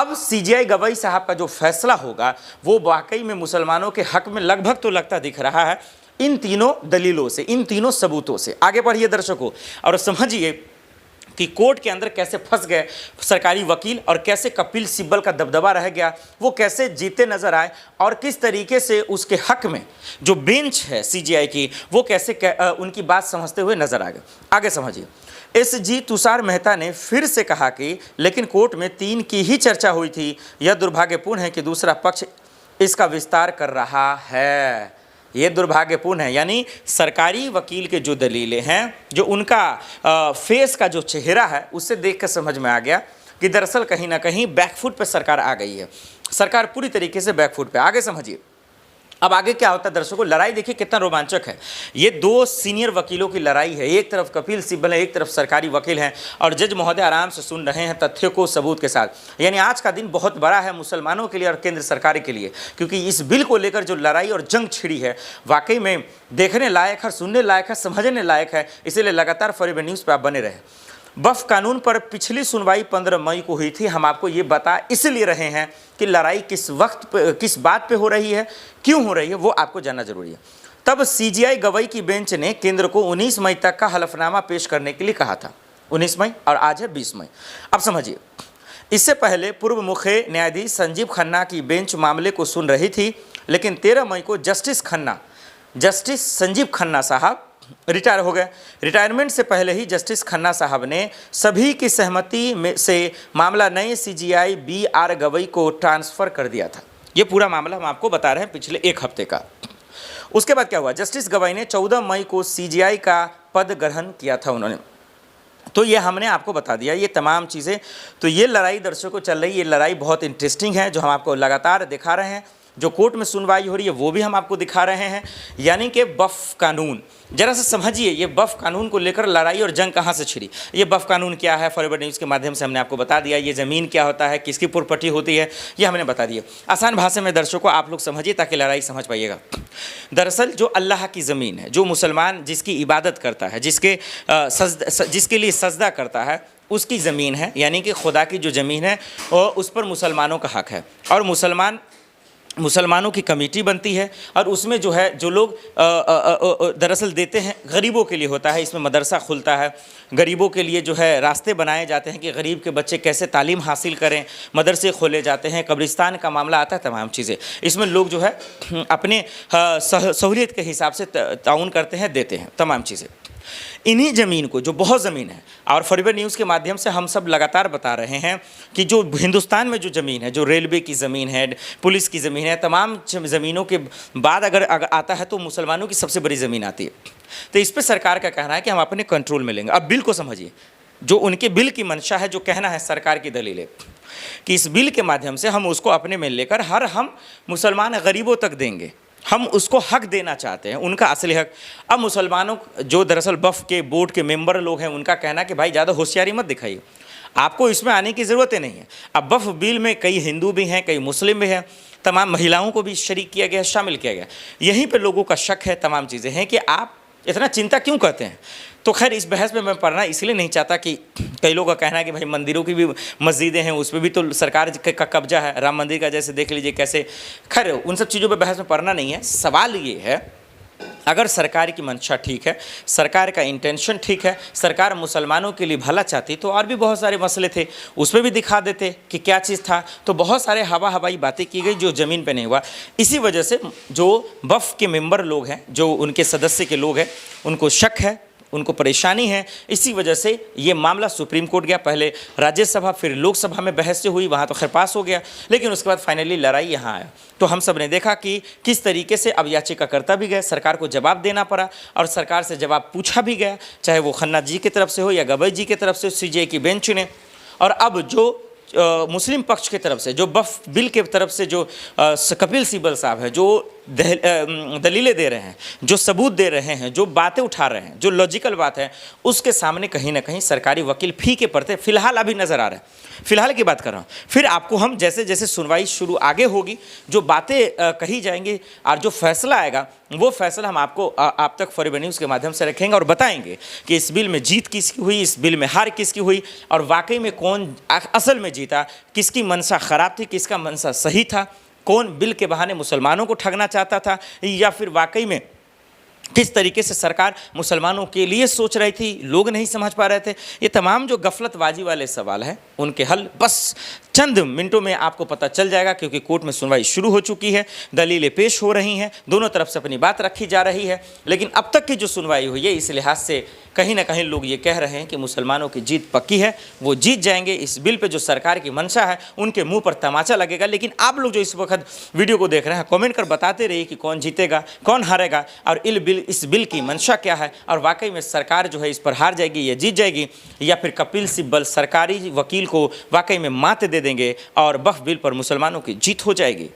अब सीजीआई गवई साहब का जो फैसला होगा वो वाकई में मुसलमानों के हक में लगभग तो लगता दिख रहा है, इन तीनों दलीलों से, इन तीनों सबूतों से। आगे बढ़िए दर्शकों और समझिए कि कोर्ट के अंदर कैसे फंस गए सरकारी वकील और कैसे कपिल सिब्बल का दबदबा रह गया, वो कैसे जीते नजर आए और किस तरीके से उसके हक में जो बेंच है सीजीआई की वो कैसे उनकी बात समझते हुए नजर आ गए। आगे समझिए, एसजी तुषार मेहता ने फिर से कहा कि लेकिन कोर्ट में 3 की ही चर्चा हुई थी, यह दुर्भाग्यपूर्ण है कि दूसरा पक्ष इसका विस्तार कर रहा है। ये दुर्भाग्यपूर्ण है, यानी सरकारी वकील के जो दलीलें हैं, जो उनका फेस का जो चेहरा है उससे देख कर समझ में आ गया कि दरअसल कहीं ना कहीं बैकफुट पे सरकार आ गई है, सरकार पूरी तरीके से बैकफुट पे। आगे समझिए, अब आगे क्या होता है दर्शकों, लड़ाई देखिए कितना रोमांचक है। ये 2 सीनियर वकीलों की लड़ाई है, एक तरफ कपिल सिब्बल है, एक तरफ सरकारी वकील हैं और जज महोदय आराम से सुन रहे हैं तथ्यों को सबूत के साथ। यानी आज का दिन बहुत बड़ा है मुसलमानों के लिए और केंद्र सरकार के लिए, क्योंकि इस बिल को लेकर जो लड़ाई और जंग छिड़ी है वाकई में देखने लायक है, सुनने लायक है, समझने लायक है। इसीलिए लगातार फॉरवर्ड न्यूज़ पर आप बने रहे। वक्फ कानून पर पिछली सुनवाई 15 मई को हुई थी। हम आपको ये बता इसलिए रहे हैं कि लड़ाई किस वक्त पे, किस बात पे हो रही है, क्यों हो रही है, वो आपको जानना जरूरी है। तब सीजीआई गवई की बेंच ने केंद्र को 19 मई तक का हलफनामा पेश करने के लिए कहा था। 19 मई और आज है 20 मई। अब समझिए, इससे पहले पूर्व मुख्य न्यायाधीश संजीव खन्ना की बेंच मामले को सुन रही थी, लेकिन 13 मई को जस्टिस संजीव खन्ना साहब रिटायर हो गए। रिटायरमेंट से पहले ही जस्टिस खन्ना साहब ने सभी की सहमति में से मामला नए सीजीआई BR गवई को ट्रांसफ़र कर दिया था। ये पूरा मामला हम आपको बता रहे हैं पिछले 1 हफ्ते का। उसके बाद क्या हुआ, जस्टिस गवई ने 14 मई को सीजीआई का पद ग्रहण किया था उन्होंने। तो ये हमने आपको बता दिया ये तमाम चीज़ें। तो ये लड़ाई दर्शकों चल रही है, ये लड़ाई बहुत इंटरेस्टिंग है जो हम आपको लगातार दिखा रहे हैं। जो कोर्ट में सुनवाई हो रही है वो भी हम आपको दिखा रहे हैं। यानी कि वक्फ कानून, जरा से समझिए ये वक्फ कानून को लेकर लड़ाई और जंग कहाँ से छिड़ी। ये वक्फ कानून क्या है, फॉरवर्ड न्यूज़ के माध्यम से हमने आपको बता दिया। ये ज़मीन क्या होता है, किसकी प्रॉपर्टी होती है, ये हमने बता दिया। आसान भाषा में दर्शकों आप लोग समझिए ताकि लड़ाई समझ पाइएगा। दरअसल जो अल्लाह की ज़मीन है, जो मुसलमान जिसकी इबादत करता है, जिसके लिए सजदा करता है, उसकी ज़मीन है, यानी कि खुदा की जो ज़मीन है और उस पर मुसलमानों का हक है। और मुसलमानों की कमेटी बनती है और उसमें जो है जो लोग दरअसल देते हैं गरीबों के लिए होता है। इसमें मदरसा खुलता है, गरीबों के लिए जो है रास्ते बनाए जाते हैं कि गरीब के बच्चे कैसे तालीम हासिल करें, मदरसे खोले जाते हैं, कब्रिस्तान का मामला आता है, तमाम चीज़ें। इसमें लोग जो है अपने सहूलियत के हिसाब से ताउन करते हैं, देते हैं, तमाम चीज़ें। इन्हीं ज़मीन को, जो बहुत ज़मीन है, और फॉरवर्ड न्यूज़ के माध्यम से हम सब लगातार बता रहे हैं कि जो हिंदुस्तान में जो ज़मीन है, जो रेलवे की ज़मीन है, पुलिस की ज़मीन है, तमाम ज़मीनों के बाद अगर आता है तो मुसलमानों की सबसे बड़ी ज़मीन आती है। तो इस पर सरकार का कहना है कि हम अपने कंट्रोल में लेंगे। अब बिल को समझिए, जो उनके बिल की मंशा है, जो कहना है सरकार की दलील है कि इस बिल के माध्यम से हम उसको अपने में लेकर हम मुसलमान गरीबों तक देंगे, हम उसको हक देना चाहते हैं, उनका असली हक। अब मुसलमानों जो दरअसल वक्फ के बोर्ड के मेंबर लोग हैं, उनका कहना कि भाई ज़्यादा होशियारी मत दिखाइए, आपको इसमें आने की ज़रूरत ही नहीं है। अब वक्फ बिल में कई हिंदू भी हैं, कई मुस्लिम भी हैं, तमाम महिलाओं को भी शरीक किया गया, शामिल किया गया। यहीं पर लोगों का शक है, तमाम चीज़ें हैं कि आप इतना चिंता क्यों करते हैं। तो खैर इस बहस में मैं पढ़ना इसलिए नहीं चाहता कि कई लोगों का कहना है कि भाई मंदिरों की भी मस्जिदें हैं, उस पर भी तो सरकार का कब्जा है, राम मंदिर का जैसे देख लीजिए कैसे। खैर उन सब चीज़ों पे बहस में पढ़ना नहीं है। सवाल ये है, अगर सरकार की मंशा ठीक है, सरकार का इंटेंशन ठीक है, सरकार मुसलमानों के लिए भला चाहती, तो और भी बहुत सारे मसले थे, उसमें भी दिखा देते कि क्या चीज़ था। तो बहुत सारे हवाई बातें की गई जो ज़मीन पे नहीं हुआ। इसी वजह से जो वक्फ के मेंबर लोग हैं, जो उनके सदस्य के लोग हैं, उनको शक है, उनको परेशानी है। इसी वजह से ये मामला सुप्रीम कोर्ट गया, पहले राज्यसभा फिर लोकसभा में बहस से हुई, वहाँ तो खैर पास हो गया, लेकिन उसके बाद फाइनली लड़ाई यहाँ आया। तो हम सब ने देखा कि किस तरीके से अब याचिकाकर्ता भी गए, सरकार को जवाब देना पड़ा और सरकार से जवाब पूछा भी गया, चाहे वो खन्ना जी की तरफ से हो या गवई जी की तरफ से, सीजीआई की बेंच ने। और अब जो मुस्लिम पक्ष की तरफ से, जो वक्फ बिल के तरफ से जो कपिल सिब्बल साहब है, जो दलीलें दे रहे हैं, जो सबूत दे रहे हैं, जो बातें उठा रहे हैं, जो लॉजिकल बात है, उसके सामने कहीं ना कहीं सरकारी वकील फीके पड़ते फिलहाल अभी नजर आ रहे हैं। फिलहाल की बात कर रहा हूँ, फिर आपको हम जैसे जैसे सुनवाई शुरू आगे होगी, जो बातें कही जाएंगी और जो फैसला आएगा, वो फैसला हम आपको आप तक फॉर न्यूज़ के माध्यम से रखेंगे और बताएंगे कि इस बिल में जीत किसकी हुई, इस बिल में हार किसकी हुई, और वाकई में कौन असल में जीता, किसकी मंशा खराब थी, किसका मंशा सही था, कौन बिल के बहाने मुसलमानों को ठगना चाहता था, या फिर वाकई में किस तरीके से सरकार मुसलमानों के लिए सोच रही थी, लोग नहीं समझ पा रहे थे। ये तमाम जो गफलतबाजी वाले सवाल हैं, उनके हल बस चंद मिनटों में आपको पता चल जाएगा, क्योंकि कोर्ट में सुनवाई शुरू हो चुकी है, दलीलें पेश हो रही हैं, दोनों तरफ से अपनी बात रखी जा रही है। लेकिन अब तक की जो सुनवाई हुई है, इस लिहाज से कहीं ना कहीं लोग ये कह रहे हैं कि मुसलमानों की जीत पक्की है, वो जीत जाएंगे। इस बिल पे जो सरकार की मंशा है, उनके मुंह पर तमाचा लगेगा। लेकिन आप लोग जो इस वक्त वीडियो को देख रहे हैं, कमेंट कर बताते रहिए कि कौन जीतेगा, कौन हारेगा, और इस बिल की मंशा क्या है, और वाकई में सरकार जो है इस पर हार जाएगी या जीत जाएगी, या फिर कपिल सिब्बल सरकारी वकील को वाकई में मात दे देंगे और वक्फ बिल पर मुसलमानों की जीत हो जाएगी।